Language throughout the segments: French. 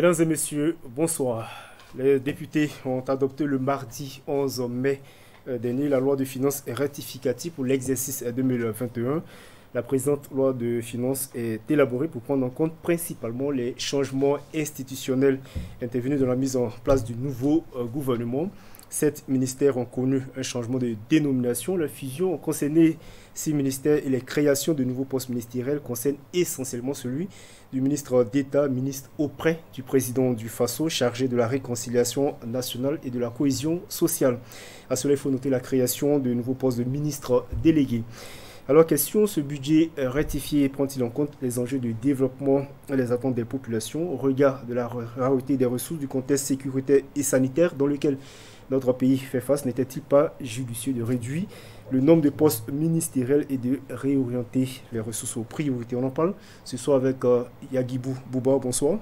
Mesdames et messieurs, bonsoir. Les députés ont adopté le mardi 11 mai dernier la loi de finances rectificative pour l'exercice 2021. La présente loi de finances est élaborée pour prendre en compte principalement les changements institutionnels intervenus dans la mise en place du nouveau gouvernement. 7 ministères ont connu un changement de dénomination. La fusion a concerné 6 ministères et les créations de nouveaux postes ministériels concernent essentiellement celui du ministre d'État, ministre auprès du président du FASO, chargé de la réconciliation nationale et de la cohésion sociale. À cela, il faut noter la création de nouveaux postes de ministres délégués. Alors, question, ce budget rectifié prend-il en compte les enjeux de développement et les attentes des populations au regard de la rareté des ressources du contexte sécuritaire et sanitaire dans lequel notre pays fait face? N'était-il pas judicieux de réduire le nombre de postes ministériels et de réorienter les ressources aux priorités? On en parle ce soir avec Yagibou Bouba. Bonsoir.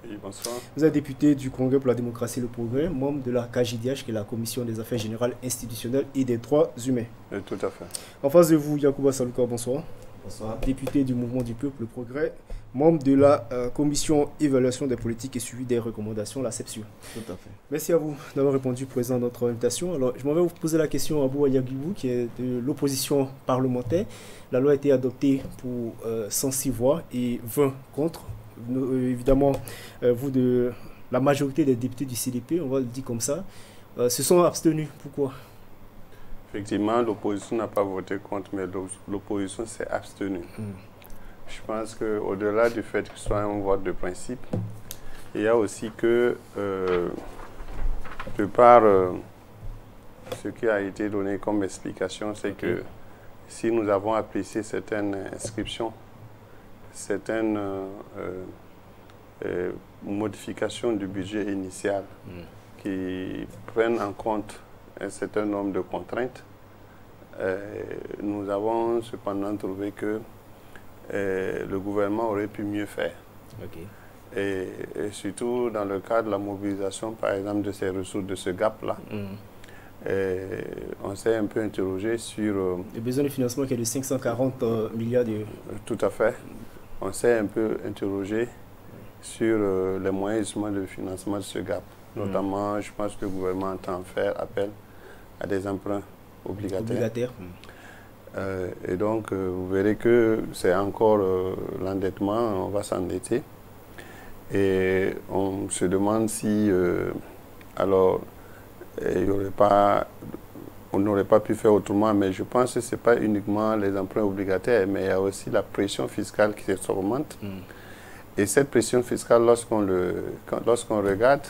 Oui, bonsoir. Vous êtes député du Congrès pour la démocratie et le progrès, membre de la KJDH, qui est la Commission des affaires générales institutionnelles et des droits humains. Oui, tout à fait. En face de vous, Yacouba Salouka, bonsoir. Bonsoir. Député du Mouvement du Peuple, le Progrès, membre de la Commission évaluation des politiques et suivi des recommandations, la CEPSU. Tout à fait. Merci à vous d'avoir répondu présent à notre invitation. Alors, je m'en vais vous poser la question à Abou Yagibou, qui est de l'opposition parlementaire. La loi a été adoptée pour 106 voix et 20 contre. Évidemment, vous, de la majorité des députés du CDP, on va le dire comme ça, se sont abstenus. Pourquoi? Effectivement, l'opposition n'a pas voté contre, mais l'opposition s'est abstenue. Je pense qu'au-delà du fait que ce soit un vote de principe, il y a aussi que, de par ce qui a été donné comme explication, c'est que si nous avons apprécié certaines inscriptions, certaines modifications du budget initial qui prennent en compte un certain nombre de contraintes, nous avons cependant trouvé que le gouvernement aurait pu mieux faire. Et surtout dans le cadre de la mobilisation, par exemple, de ces ressources, de ce gap-là, on s'est un peu interrogé sur... le besoin de financement qui est de 540 milliards d'euros. Tout à fait. On s'est un peu interrogé sur les moyens justement de financement de ce gap. Notamment, je pense que le gouvernement entend faire appel à des emprunts obligataires. Et donc, vous verrez que c'est encore l'endettement, on va s'endetter. Et on se demande si, alors, on n'aurait pas pu faire autrement, mais je pense que ce n'est pas uniquement les emprunts obligataires, mais il y a aussi la pression fiscale qui s'augmente. Et cette pression fiscale, lorsqu'on regarde,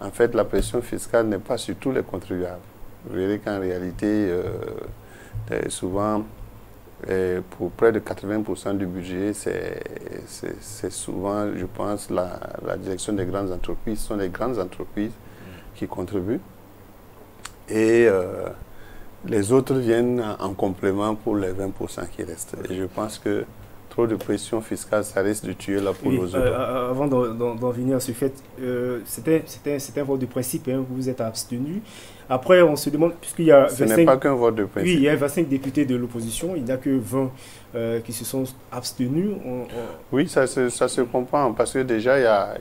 en fait, la pression fiscale n'est pas sur tous les contribuables. Vous verrez qu'en réalité, souvent, pour près de 80% du budget, c'est souvent, je pense, la direction des grandes entreprises. Ce sont les grandes entreprises qui contribuent. Et les autres viennent en complément pour les 20% qui restent. Et je pense que trop de pression fiscale, ça risque de tuer la poule aux œufs. Avant d'en venir à ce fait, c'était un vote de principe, hein, vous vous êtes abstenu. Après, on se demande, puisqu'il y a 25... Ce n'est pas qu'un vote de principe. Oui, il y a 25 députés de l'opposition, il n'y a que 20 qui se sont abstenus. Oui, ça se comprend, parce que déjà,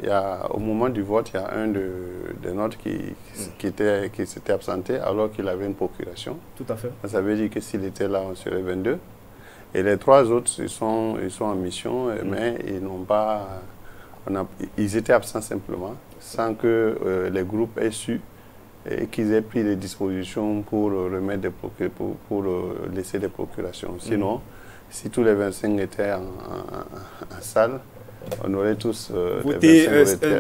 au moment du vote, il y a un des nôtres qui s'était absenté alors qu'il avait une procuration. Tout à fait. Ça veut dire que s'il était là, on serait 22. Et les 3 autres, ils sont en mission, mais ils n'ont pas... ils étaient absents simplement, sans que les groupes aient su et qu'ils aient pris des dispositions pour remettre pour laisser des procurations. Sinon, si tous les 25 étaient en salle, on aurait tous voté.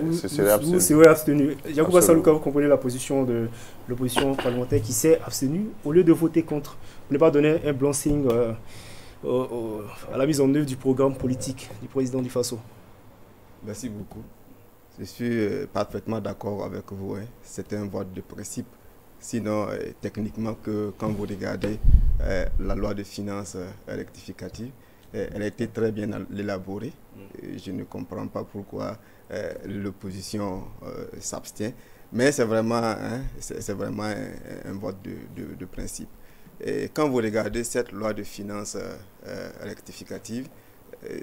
Vous serez abstenu. Yacouba Salouka, vous comprenez la position de l'opposition parlementaire qui s'est abstenue. Au lieu de voter contre, vous ne pas donner un blanc-seing à la mise en œuvre du programme politique du président du FASO. Merci beaucoup. Je suis parfaitement d'accord avec vous. C'est un vote de principe. Sinon, techniquement, quand vous regardez la loi de finances rectificative, elle a été très bien élaborée. Je ne comprends pas pourquoi l'opposition s'abstient. Mais c'est vraiment un vote de principe. Et quand vous regardez cette loi de finances rectificative,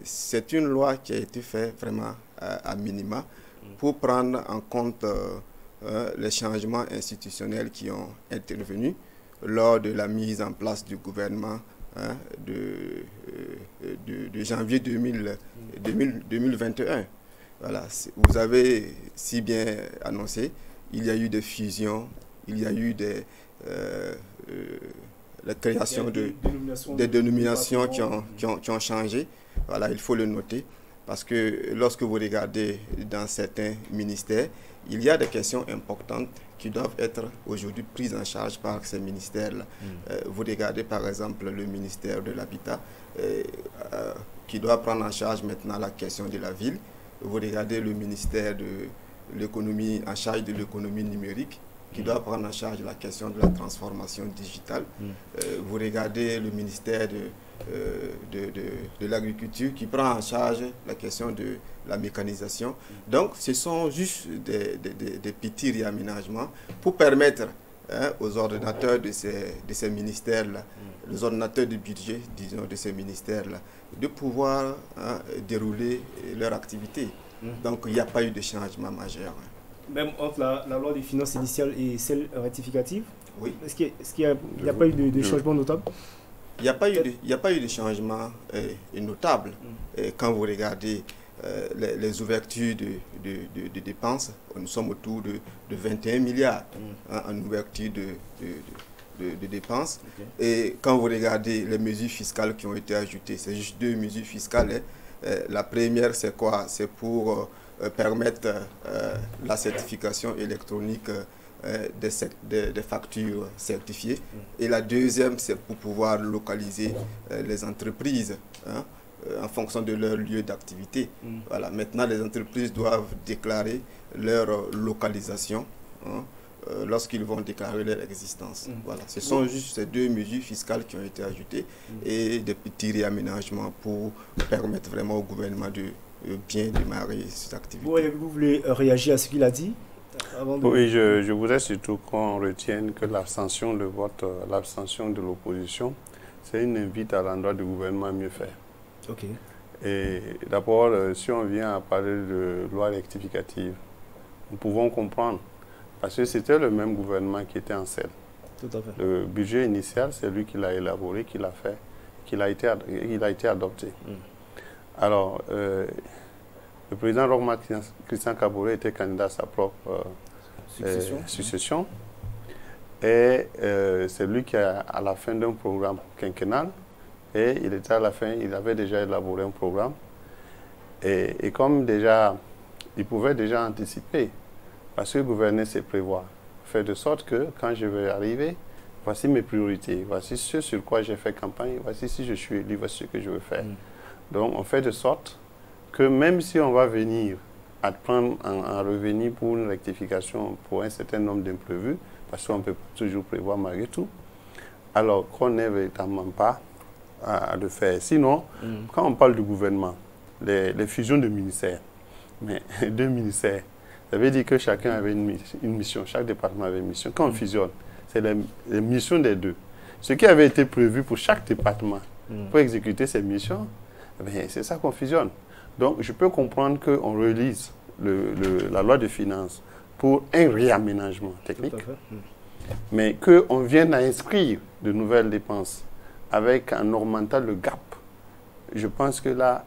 c'est une loi qui a été faite vraiment à minima pour prendre en compte les changements institutionnels qui ont intervenu lors de la mise en place du gouvernement de janvier 2021. Voilà, vous avez si bien annoncé, il y a eu des fusions, il y a eu la création des dénominations qui ont changé. Voilà, il faut le noter. Parce que lorsque vous regardez dans certains ministères, il y a des questions importantes qui doivent être aujourd'hui prises en charge par ces ministères-là. Vous regardez par exemple le ministère de l'Habitat qui doit prendre en charge maintenant la question de la ville. Vous regardez le ministère de l'économie, en charge de l'économie numérique, qui doit prendre en charge la question de la transformation digitale. Vous regardez le ministère de l'agriculture qui prend en charge la question de la mécanisation. Donc, ce sont juste des petits réaménagements pour permettre aux ordonnateurs de ces ministères-là, les ordonnateurs du budget, disons, de ces ministères-là, de pouvoir dérouler leur activité. Donc, il n'y a pas eu de changement majeur. Même entre la loi des finances initiale et celle rectificative? Oui. Est-ce qu'il n'y a pas eu de changement notable? Il n'y a pas eu de changement notable. Quand vous regardez les ouvertures de dépenses, nous sommes autour de 21 milliards en ouverture de dépenses. Et quand vous regardez les mesures fiscales qui ont été ajoutées, c'est juste 2 mesures fiscales. La première, c'est quoi? C'est pour permettre la certification électronique des factures certifiées. Et la deuxième, c'est pour pouvoir localiser les entreprises en fonction de leur lieu d'activité. Voilà. Maintenant, les entreprises doivent déclarer leur localisation lorsqu'ils vont déclarer leur existence. Voilà. Ce sont juste ces 2 mesures fiscales qui ont été ajoutées et des petits réaménagements pour permettre vraiment au gouvernement de bien démarrer cette activité. Vous voulez réagir à ce qu'il a dit? Oui, je voudrais surtout qu'on retienne que l'abstention de vote, l'abstention de l'opposition, c'est une invite à l'endroit du gouvernement à mieux faire. Ok. Et d'abord, si on vient à parler de loi rectificative, nous pouvons comprendre, parce que c'était le même gouvernement qui était en selle. Tout à fait. Le budget initial, c'est lui qui l'a élaboré, qui l'a fait, il a été adopté. Alors, le président Roch-Marc Christian Kaboré était candidat à sa propre succession. Et c'est lui qui, à la fin d'un programme quinquennal, et il était à la fin, il avait déjà élaboré un programme. Et comme déjà, il pouvait déjà anticiper, parce que gouverner, c'est prévoir. Faire de sorte que quand je vais arriver, voici mes priorités, voici ce sur quoi j'ai fait campagne, voici si je suis élu, voici ce que je veux faire. Donc on fait de sorte que même si on va venir à prendre en revenir pour une rectification pour un certain nombre d'imprévus, parce qu'on peut toujours prévoir malgré tout, alors qu'on n'ait véritablement pas à le faire. Sinon, quand on parle du gouvernement, les fusions de ministères, mais 2 ministères, ça veut dire que chacun avait une mission, chaque département avait une mission. Quand on fusionne, c'est les missions des 2. Ce qui avait été prévu pour chaque département pour exécuter ces missions, c'est ça qu'on fusionne. Donc, je peux comprendre qu'on relise la loi de finances pour un réaménagement technique, mais qu'on vienne à inscrire de nouvelles dépenses avec en augmentant le gap. Je pense que là,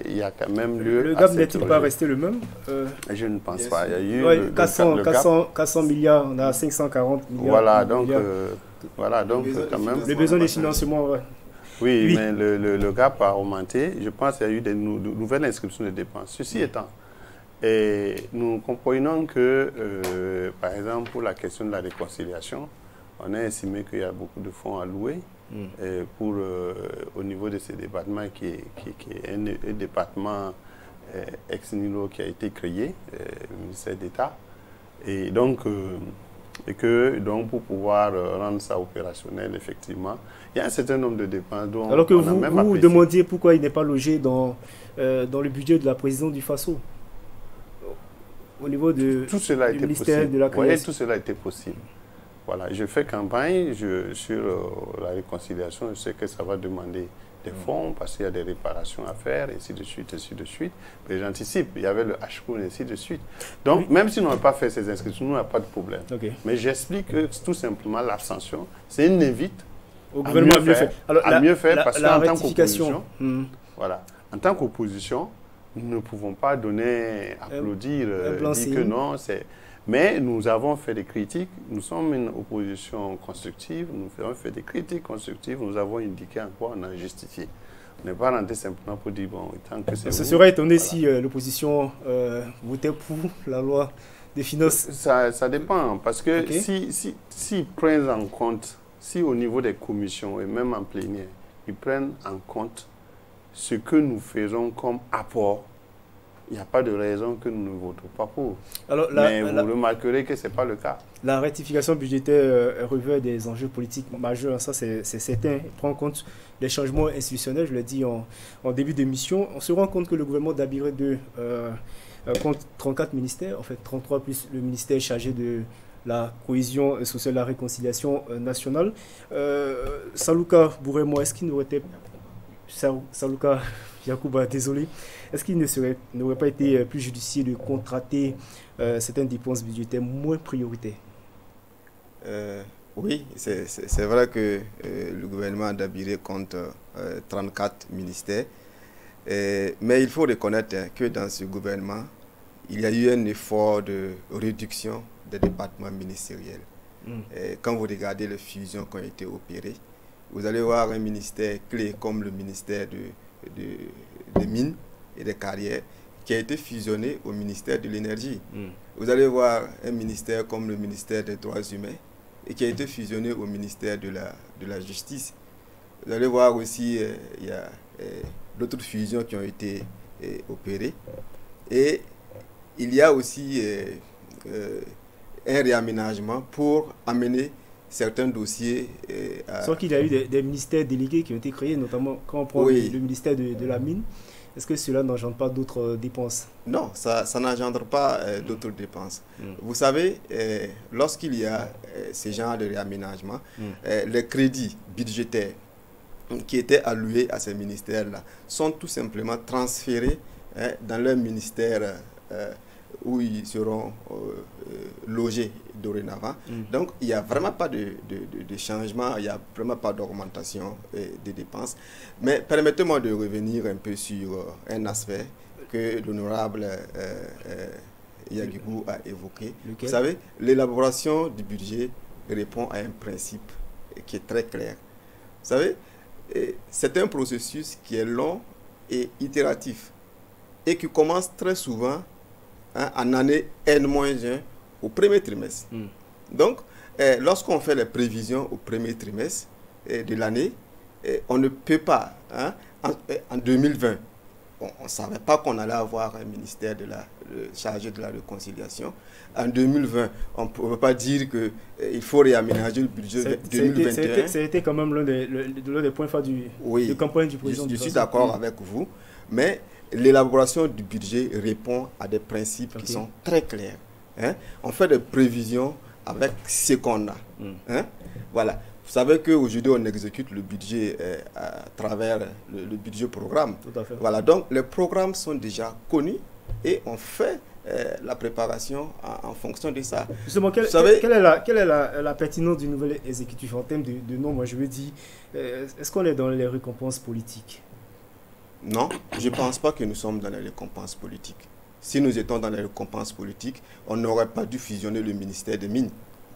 il y a quand même lieu. Le gap n'est-il pas resté le même? Je ne pense pas. Il y a eu 400 milliards, on a 540 milliards. Voilà, donc quand même. Le besoin de financement, oui, mais le gap a augmenté. Je pense qu'il y a eu de nouvelles inscriptions de dépenses. Ceci étant, et nous comprenons que, par exemple, pour la question de la réconciliation, on a estimé qu'il y a beaucoup de fonds alloués pour, au niveau de ces départements qui est un département ex-nihilo qui a été créé, le ministère d'État. Et donc, pour pouvoir rendre ça opérationnel, effectivement, il y a un certain nombre de dépenses dont alors que on a même vous apprécié. demandiez pourquoi il n'est pas logé dans le budget de la présidence du FASO au niveau du tout cela ministère possible. de la création. Tout cela était possible. voilà, je fais campagne sur la réconciliation. Je sais que ça va demander des fonds parce qu'il y a des réparations à faire, ainsi de suite, ainsi de suite. Mais j'anticipe, il y avait le HCO, ainsi de suite. Donc, même si on n'a pas fait ces inscriptions, nous, on n'a pas de problème. Mais j'explique que tout simplement, l'abstention, c'est une invite au gouvernement à mieux faire parce qu'en tant qu'opposition, voilà, en tant qu'opposition, nous ne pouvons pas applaudir, dire que non, c'est... Mais nous avons fait des critiques, nous sommes une opposition constructive, nous avons fait des critiques constructives, nous avons indiqué en quoi on a justifié. On n'est pas rentré simplement pour dire, bon, tant que c'est... Ce serait étonné si l'opposition votait pour la loi des finances. Ça dépend, parce que si prennent en compte, si au niveau des commissions et même en plénière, ils prennent en compte ce que nous faisons comme apport, il n'y a pas de raison que nous ne votons pas pour. Alors, mais vous remarquerez que ce n'est pas le cas. La rectification budgétaire revêt des enjeux politiques majeurs, ça c'est certain. Il prend en compte les changements institutionnels, je l'ai dit en début d'émission. On se rend compte que le gouvernement d'Abiré II compte 34 ministères, en fait 33 plus le ministère chargé de la cohésion sociale et la réconciliation nationale. Salouka Bourema, est-ce qu'il n'aurait été... Salouka Yacouba, désolé. Est-ce qu'il n'aurait pas été plus judicieux de contracter certaines dépenses budgétaires moins prioritaires? Oui, c'est vrai que le gouvernement d'Abiré compte 34 ministères. Mais il faut reconnaître que dans ce gouvernement, il y a eu un effort de réduction des départements ministériels. Quand vous regardez les fusions qui ont été opérées, vous allez voir un ministère clé comme le ministère des Mines et des Carrières qui a été fusionné au ministère de l'Énergie. Vous allez voir un ministère comme le ministère des Droits humains et qui a été fusionné au ministère de la Justice. Vous allez voir aussi, il y a d'autres fusions qui ont été opérées. Et il y a aussi un réaménagement pour amener certains dossiers. Sauf qu'il y a eu des ministères délégués qui ont été créés, notamment quand on prend le ministère de la Mine. Est-ce que cela n'engendre pas d'autres dépenses? Non, ça n'engendre pas d'autres dépenses. Vous savez, lorsqu'il y a ce genre de réaménagement, les crédits budgétaires qui étaient alloués à ces ministères-là sont tout simplement transférés dans leur ministère où ils seront logés dorénavant. Donc, il n'y a vraiment pas de changement, il n'y a vraiment pas d'augmentation des dépenses. Mais permettez-moi de revenir un peu sur un aspect que l'honorable Yagibou a évoqué. Lequel? Vous savez, l'élaboration du budget répond à un principe qui est très clair. Vous savez, c'est un processus qui est long et itératif et qui commence très souvent en année N-1 au premier trimestre. Donc, lorsqu'on fait les prévisions au premier trimestre de l'année, on ne peut pas, en 2020, on ne savait pas qu'on allait avoir un ministère chargé de la réconciliation. En 2020, on ne pouvait pas dire qu'il faut réaménager le budget 2021. Ça a été quand même l'un des points forts de campagne du président. Je suis d'accord avec vous, mais l'élaboration du budget répond à des principes qui sont très clairs. On fait des prévisions avec ce qu'on a. Voilà. Vous savez qu'aujourd'hui, on exécute le budget à travers le budget programme. Tout à fait. Voilà. Donc, les programmes sont déjà connus et on fait la préparation en fonction de ça. Justement, quelle est la pertinence du nouvel exécutif en termes de nom? Moi, je veux dire, est-ce qu'on est dans les récompenses politiques? Non, je ne pense pas que nous sommes dans les récompenses politiques. Si nous étions dans les récompenses politiques, on n'aurait pas dû fusionner le ministère des Mines.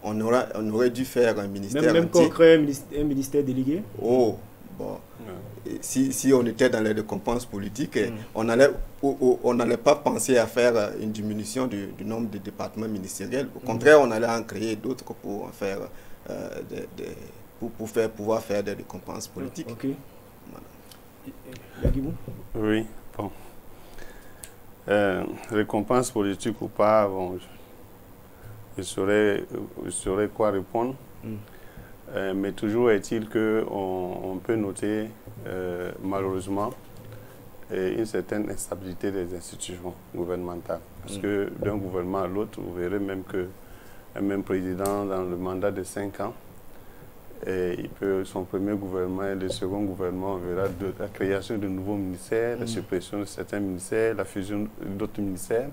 On aurait dû faire un ministère Même qu'on crée un ministère délégué? Oh, bon. Si on était dans les récompenses politiques, on n'allait pas penser à faire une diminution du nombre de départements ministériels. Au contraire, on allait en créer d'autres pour faire pouvoir faire des récompenses politiques. Ok. Voilà. Oui, bon. Récompense politique ou pas, bon, je saurais quoi répondre. Mais toujours est-il qu'on peut noter malheureusement une certaine instabilité des institutions gouvernementales. Parce que d'un gouvernement à l'autre, vous verrez même que un même président dans le mandat de 5 ans. Et son premier gouvernement et le second gouvernement, on verra la création de nouveaux ministères, la suppression de certains ministères, la fusion d'autres ministères.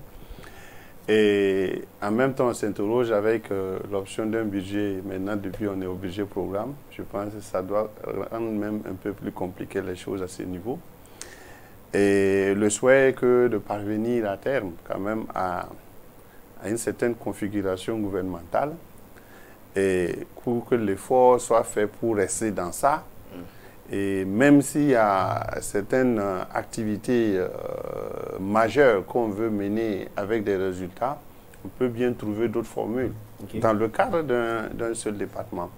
Et en même temps, on s'interroge avec l'option d'un budget. Maintenant, depuis, on est au budget programme. Je pense que ça doit rendre même un peu plus compliqué les choses à ce niveau. Et le souhait est que de parvenir à terme, quand même, à une certaine configuration gouvernementale, et pour que l'effort soit fait pour rester dans ça. Et même s'il y a certaines activités majeures qu'on veut mener avec des résultats, on peut bien trouver d'autres formules dans le cadre d'un seul département.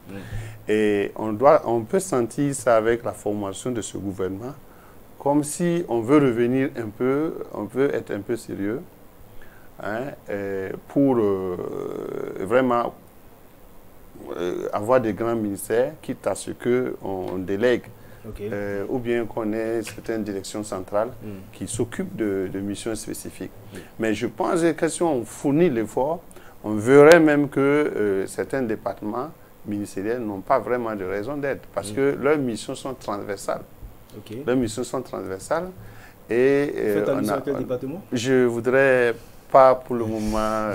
Et on peut sentir ça avec la formation de ce gouvernement, comme si on veut revenir un peu, on veut être un peu sérieux, hein, pour vraiment avoir des grands ministères, quitte à ce qu'on délègue, ou bien qu'on ait certaines directions centrales qui s'occupent de missions spécifiques. Mais je pense que si on fournit l'effort, on verrait même que certains départements ministériels n'ont pas vraiment de raison d'être, parce que leurs missions sont transversales. Leurs missions sont transversales. Et faites allusion à quel département? Je ne voudrais pas pour le moment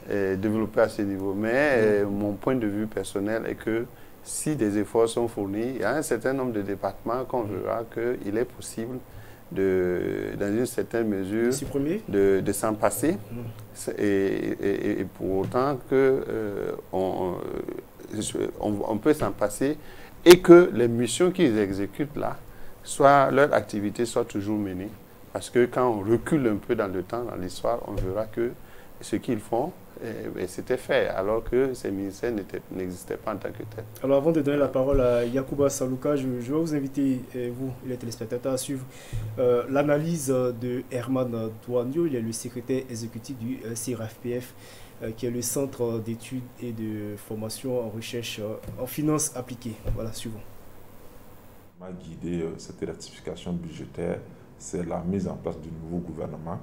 développer à ce niveau, mais mon point de vue personnel est que si des efforts sont fournis, il y a un certain nombre de départements qu'on verra qu'il est possible, dans une certaine mesure, de s'en passer. Et pour autant qu'on peut s'en passer et que les missions qu'ils exécutent là, leur activité soit toujours menée. Parce que quand on recule un peu dans le temps, dans l'histoire, on verra que ce qu'ils font, c'était fait, alors que ces ministères n'existaient pas en tant que tels. Alors avant de donner la parole à Yacouba Salouka, je vais vous inviter, vous, les téléspectateurs, à suivre l'analyse de Herman Douanio. Il est le secrétaire exécutif du CIRAFPF, qui est le Centre d'études et de formation en recherche en finances appliquées. Voilà, suivons. M'a guidé cette ratification budgétaire, c'est la mise en place du nouveau gouvernement.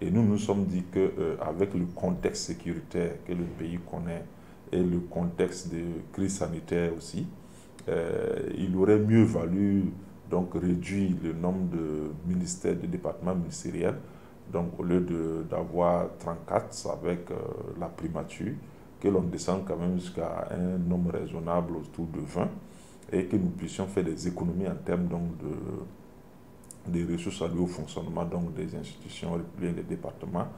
Et nous nous sommes dit qu'avec le contexte sécuritaire que le pays connaît et le contexte de crise sanitaire aussi, il aurait mieux valu donc réduire le nombre de ministères, de départements ministériels. Donc au lieu d'avoir 34 avec la primature, que l'on descende quand même jusqu'à un nombre raisonnable autour de 20 et que nous puissions faire des économies en termes donc des ressources allouées au fonctionnement donc des institutions républicaines, des départements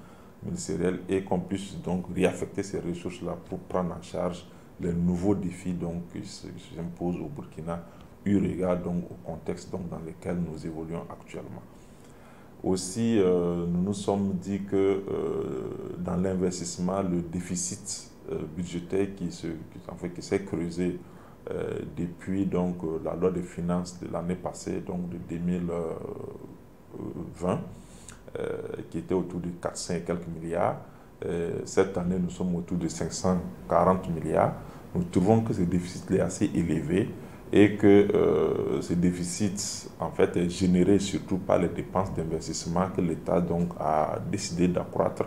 ministériels, et qu'on puisse donc réaffecter ces ressources-là pour prendre en charge les nouveaux défis donc, qui s'imposent au Burkina, eu regard donc au contexte donc, dans lequel nous évoluons actuellement. Aussi, nous nous sommes dit que dans l'investissement, le déficit budgétaire qui s'est creusé depuis donc, la loi de finances de l'année passée, donc de 2020, qui était autour de 400 et quelques milliards. Cette année, nous sommes autour de 540 milliards. Nous trouvons que ce déficit est assez élevé et que ce déficit en fait, est généré surtout par les dépenses d'investissement que l'État donc, a décidé d'accroître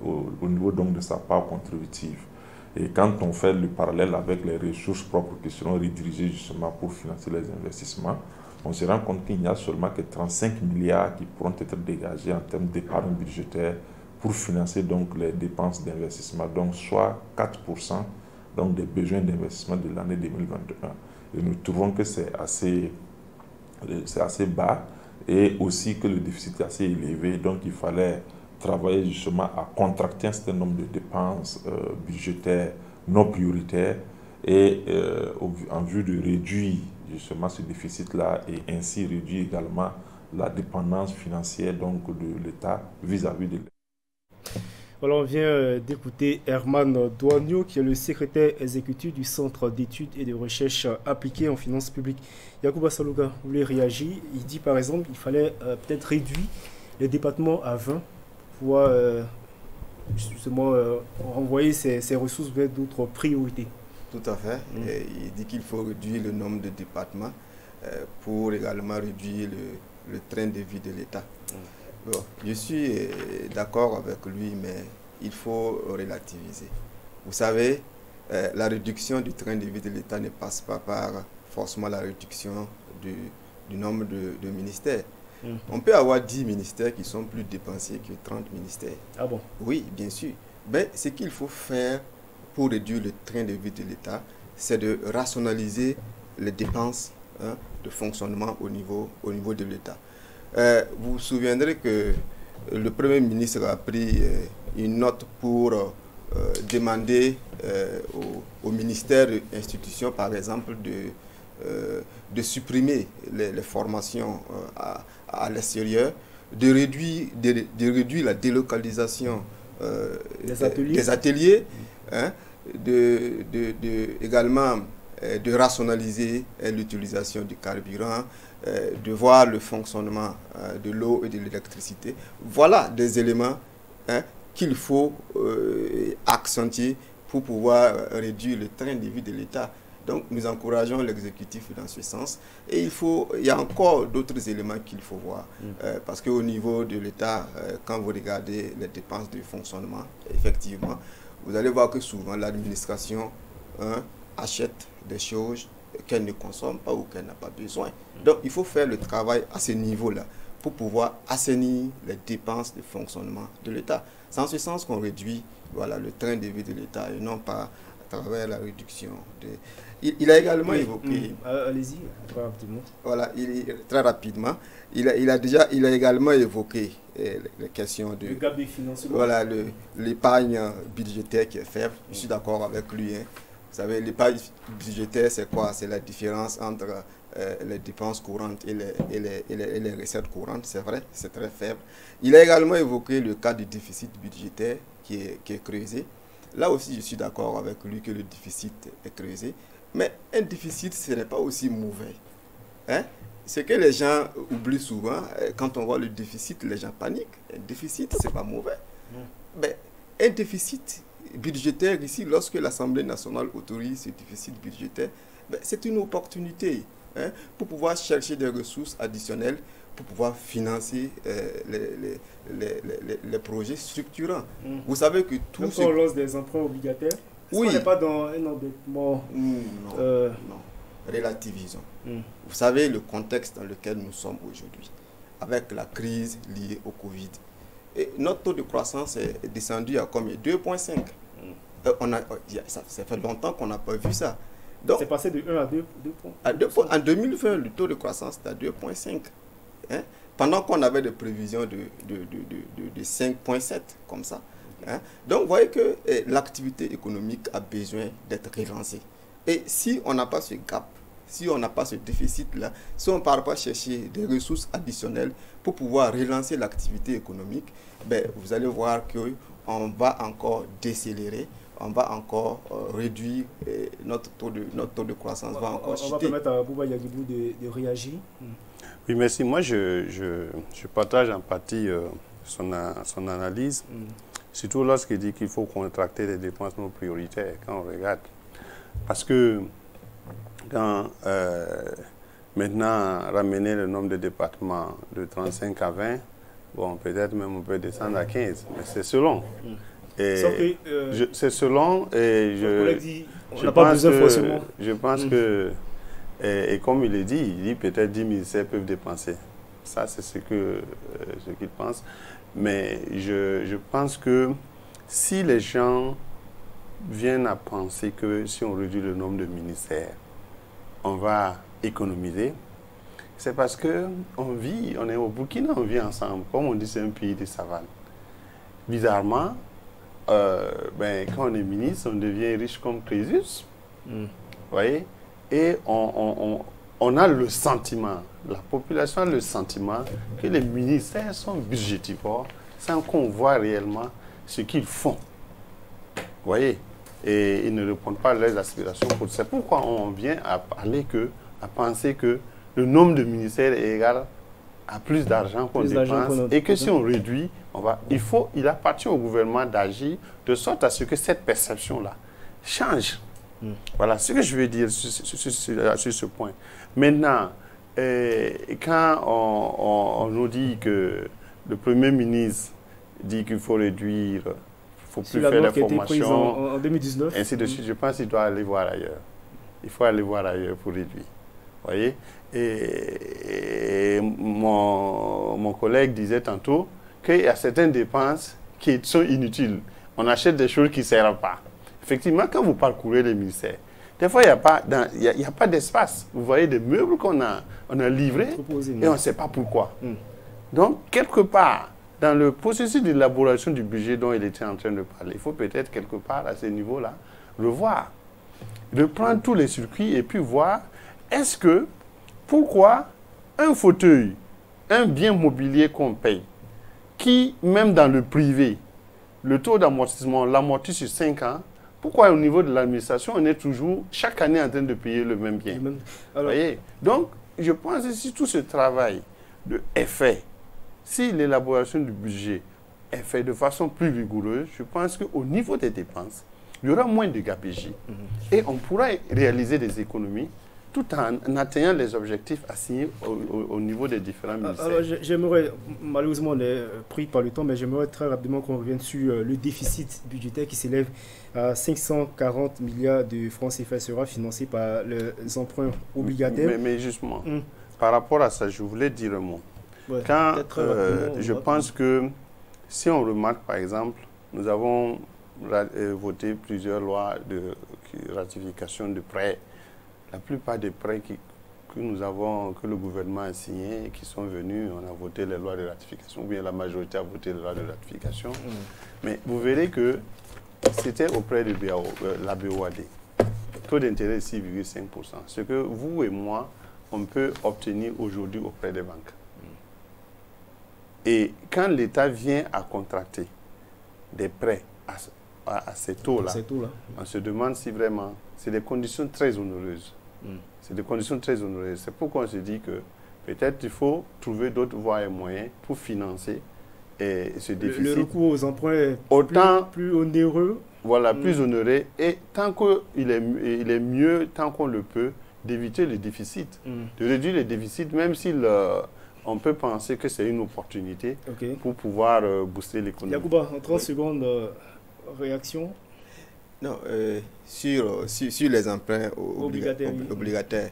au niveau donc, de sa part contributive. Et quand on fait le parallèle avec les ressources propres qui seront redirigées justement pour financer les investissements, on se rend compte qu'il n'y a seulement que 35 milliards qui pourront être dégagés en termes d'épargne budgétaire pour financer donc les dépenses d'investissement, donc soit 4% donc des besoins d'investissement de l'année 2021. Et nous trouvons que c'est assez bas et aussi que le déficit est assez élevé, donc il fallait travailler justement à contracter un certain nombre de dépenses budgétaires non prioritaires et en vue de réduire justement ce déficit-là et ainsi réduire également la dépendance financière donc, de l'État vis-à-vis de l'État. Voilà, on vient d'écouter Herman Douanio, qui est le secrétaire exécutif du Centre d'études et de recherche appliquées en finances publiques. Yacouba Salouka, vous voulez réagir? Il dit par exemple qu'il fallait peut-être réduire les départements à 20 pour justement renvoyer ces ressources vers d'autres priorités. Tout à fait. Et il dit qu'il faut réduire le nombre de départements pour également réduire le train de vie de l'État. Bon, je suis d'accord avec lui, mais il faut relativiser. Vous savez, la réduction du train de vie de l'État ne passe pas par forcément la réduction du nombre de ministères. On peut avoir 10 ministères qui sont plus dépensés que 30 ministères. Ah bon? Oui, bien sûr. Mais ce qu'il faut faire pour réduire le train de vie de l'État, c'est de rationaliser les dépenses de fonctionnement au niveau de l'État. Vous vous souviendrez que le Premier ministre a pris une note pour demander au ministère et institutions, par exemple, de supprimer les formations à l'extérieur, de réduire la délocalisation des ateliers, également de rationaliser l'utilisation du carburant, de voir le fonctionnement de l'eau et de l'électricité. Voilà des éléments qu'il faut accentuer pour pouvoir réduire le train de vie de l'État. Donc nous encourageons l'exécutif dans ce sens. Et il y a encore d'autres éléments qu'il faut voir. Parce qu'au niveau de l'État, quand vous regardez les dépenses de fonctionnement, effectivement, vous allez voir que souvent l'administration achète des choses qu'elle ne consomme pas ou qu'elle n'a pas besoin. Donc il faut faire le travail à ce niveau-là pour pouvoir assainir les dépenses de fonctionnement de l'État. C'est en ce sens qu'on réduit le train de vie de l'État et non pas à travers la réduction de... Il a également évoqué... Allez-y, très rapidement. Voilà, très rapidement. Il a également évoqué les questions de... Le gap des finances. Voilà, l'épargne budgétaire qui est faible. Je suis d'accord avec lui. Vous savez, l'épargne budgétaire, c'est quoi? C'est la différence entre les dépenses courantes et les recettes courantes. C'est vrai, c'est très faible. Il a également évoqué le cas du déficit budgétaire qui est creusé. Là aussi, je suis d'accord avec lui que le déficit est creusé. Mais un déficit, ce n'est pas aussi mauvais. Ce que les gens oublient souvent, quand on voit le déficit, les gens paniquent. Un déficit, ce n'est pas mauvais. Mais un déficit budgétaire, ici, lorsque l'Assemblée nationale autorise ce déficit budgétaire, c'est une opportunité pour pouvoir chercher des ressources additionnelles, pour pouvoir financer les projets structurants. Vous savez que tout on lance des emprunts obligataires. Oui. On n'est pas dans un endettement... Non, relativisons. Vous savez le contexte dans lequel nous sommes aujourd'hui, avec la crise liée au Covid. Et notre taux de croissance est descendu à combien? 2,5. Ça fait longtemps qu'on n'a pas vu ça. C'est passé de 1 à 2 points. En 2020, le taux de croissance était à 2,5. Pendant qu'on avait des prévisions de 5,7, comme ça. Donc, vous voyez que l'activité économique a besoin d'être relancée. Et si on n'a pas ce gap, si on n'a pas ce déficit-là, si on ne part pas chercher des ressources additionnelles pour pouvoir relancer l'activité économique, vous allez voir qu'on va encore décélérer, on va encore réduire notre taux de croissance, va encore chuter. On va permettre à Bouba Yagibou de réagir. Oui, merci. Moi, je partage en partie son analyse. Surtout lorsqu'il dit qu'il faut contracter des dépenses non prioritaires, quand on regarde. Parce que quand maintenant ramener le nombre de départements de 35 à 20, bon, peut-être même on peut descendre à 15, mais c'est selon. C'est selon et je pense que, et comme il est dit, il dit peut-être 10 ministères peuvent dépenser. Ça, c'est ce qu'il pense. Mais je pense que si les gens viennent à penser que si on réduit le nombre de ministères, on va économiser, c'est parce qu'on est au Burkina, on vit ensemble. Comme on dit, c'est un pays de savane. Bizarrement, quand on est ministre, on devient riche comme Crésus. Vous voyez? Et on a le sentiment, la population a le sentiment que les ministères sont budgétivores sans qu'on voit réellement ce qu'ils font. Vous voyez? Et ils ne répondent pas à leurs aspirations. C'est pourquoi on vient à penser que le nombre de ministères est égal à plus d'argent qu'on dépense et que si on réduit, il appartient au gouvernement d'agir de sorte à ce que cette perception-là change. Voilà ce que je veux dire sur ce point. Maintenant, quand on nous dit que le Premier ministre dit qu'il faut réduire faut plus faire les formations. En 2019. Ainsi de suite. Je pense qu'il doit aller voir ailleurs. Il faut aller voir ailleurs pour réduire. Vous voyez? Et mon collègue disait tantôt qu'il y a certaines dépenses qui sont inutiles. On achète des choses qui ne servent pas. Effectivement, quand vous parcourez les ministères, des fois, il n'y a pas d'espace. Vous voyez des meubles qu'on a livrés et on ne sait pas pourquoi. Donc, quelque part, dans le processus d'élaboration du budget dont il était en train de parler, il faut peut-être quelque part, à ce niveau-là, revoir, reprendre tous les circuits et puis voir, pourquoi un fauteuil, un bien mobilier qu'on paye, qui, même dans le privé, le taux d'amortissement l'amortit sur 5 ans, pourquoi au niveau de l'administration, on est toujours chaque année en train de payer le même bien? Voyez? Donc, je pense que si tout ce travail est fait, si l'élaboration du budget est faite de façon plus rigoureuse, je pense qu'au niveau des dépenses, il y aura moins de gabegie et on pourra réaliser des économies tout en atteignant les objectifs assignés au niveau des différents ministères. Alors, j'aimerais, malheureusement, on est pris par le temps, mais j'aimerais très rapidement qu'on revienne sur le déficit budgétaire qui s'élève à 540 milliards de francs CFA sera financé par les emprunts obligataires. Mais justement, par rapport à ça, je voulais dire un mot. Ouais, je pense que si on remarque, par exemple, nous avons voté plusieurs lois de ratification de prêts. La plupart des prêts que le gouvernement a signés, qui sont venus, on a voté les lois de ratification, ou bien la majorité a voté les lois de ratification. Mais vous verrez que c'était auprès de la BOAD. Taux d'intérêt 6,5%. Ce que vous et moi, on peut obtenir aujourd'hui auprès des banques. Et quand l'État vient à contracter des prêts à ces taux-là, on se demande si vraiment, c'est des conditions très onéreuses. C'est des conditions très onéreuses. C'est pourquoi on se dit que peut-être il faut trouver d'autres voies et moyens pour financer ce déficit. Le recours aux emprunts est plus onéreux. Voilà, plus onéreux. Et tant qu'il est mieux, tant qu'on le peut, d'éviter le déficit. De réduire le déficit, même si on peut penser que c'est une opportunité pour pouvoir booster l'économie. Yacouba, en 30 secondes, réaction. Non, sur les emprunts obligataires.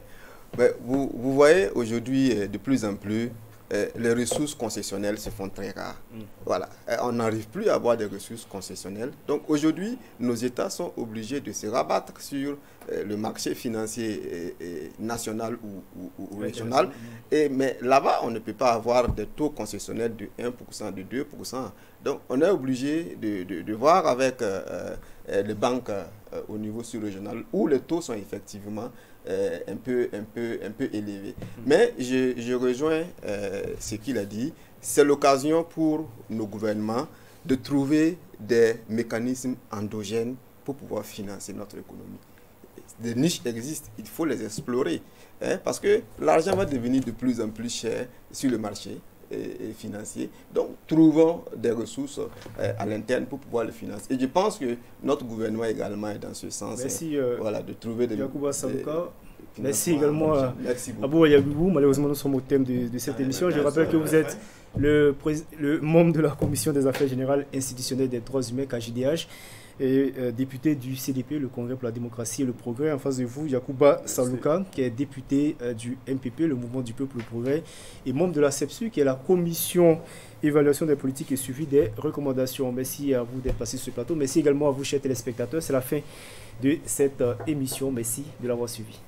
Ben, vous voyez aujourd'hui, de plus en plus, les ressources concessionnelles se font très rares. Voilà. On n'arrive plus à avoir des ressources concessionnelles. Donc aujourd'hui, nos États sont obligés de se rabattre sur le marché financier national ou régional. Mais là-bas, on ne peut pas avoir des taux concessionnels de 1%, de 2%. Donc on est obligé de voir avec les banques au niveau sous-régional où les taux sont effectivement un peu élevés. Mais je rejoins ce qu'il a dit. C'est l'occasion pour nos gouvernements de trouver des mécanismes endogènes pour pouvoir financer notre économie. Des niches existent, il faut les explorer. Parce que l'argent va devenir de plus en plus cher sur le marché financier. Donc, trouvons des ressources à l'interne pour pouvoir le financer. Et je pense que notre gouvernement également est dans ce sens. Merci, voilà, de trouver des... Yacouba Salouka. Merci également à Abou Ayaboubou. Malheureusement, nous sommes au thème de cette émission. Je rappelle que vous êtes le membre de la Commission des Affaires Générales Institutionnelles des Droits Humains, KJDH, et député du CDP, le Congrès pour la démocratie et le progrès. En face de vous, Yacouba Salouka, qui est député du MPP, le Mouvement du Peuple le Progrès, et membre de la CEPSU, qui est la Commission évaluation des politiques et suivi des recommandations. Merci à vous d'être passé sur ce plateau. Merci également à vous, chers téléspectateurs. C'est la fin de cette émission. Merci de l'avoir suivi.